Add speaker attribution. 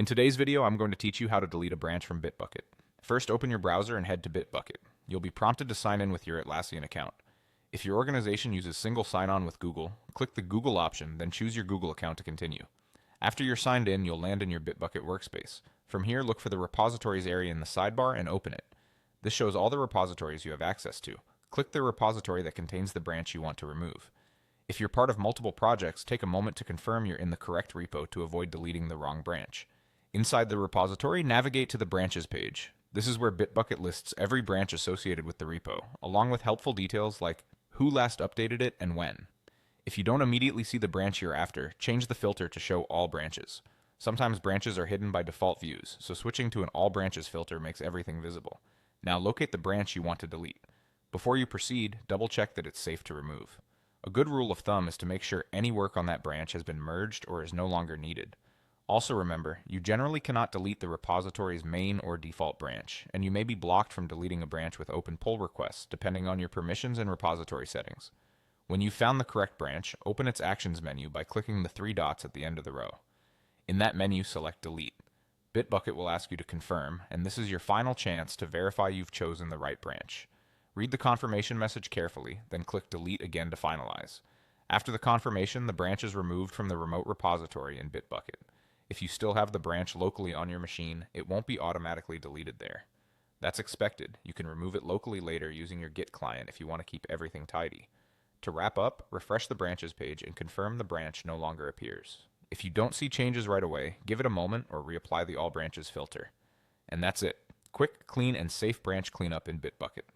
Speaker 1: In today's video, I'm going to teach you how to delete a branch from Bitbucket. First, open your browser and head to Bitbucket. You'll be prompted to sign in with your Atlassian account. If your organization uses single sign-on with Google, click the Google option, then choose your Google account to continue. After you're signed in, you'll land in your Bitbucket workspace. From here, look for the repositories area in the sidebar and open it. This shows all the repositories you have access to. Click the repository that contains the branch you want to remove. If you're part of multiple projects, take a moment to confirm you're in the correct repo to avoid deleting the wrong branch. Inside the repository, navigate to the Branches page. This is where Bitbucket lists every branch associated with the repo, along with helpful details like who last updated it and when. If you don't immediately see the branch you're after, change the filter to show all branches. Sometimes branches are hidden by default views, so switching to an all branches filter makes everything visible. Now locate the branch you want to delete. Before you proceed, double check that it's safe to remove. A good rule of thumb is to make sure any work on that branch has been merged or is no longer needed. Also remember, you generally cannot delete the repository's main or default branch, and you may be blocked from deleting a branch with open pull requests, depending on your permissions and repository settings. When you've found the correct branch, open its Actions menu by clicking the three dots at the end of the row. In that menu, select Delete. Bitbucket will ask you to confirm, and this is your final chance to verify you've chosen the right branch. Read the confirmation message carefully, then click Delete again to finalize. After the confirmation, the branch is removed from the remote repository in Bitbucket. If you still have the branch locally on your machine, it won't be automatically deleted there. That's expected. You can remove it locally later using your Git client if you want to keep everything tidy. To wrap up, refresh the Branches page and confirm the branch no longer appears. If you don't see changes right away, give it a moment or reapply the All Branches filter. And that's it. Quick, clean, and safe branch cleanup in Bitbucket.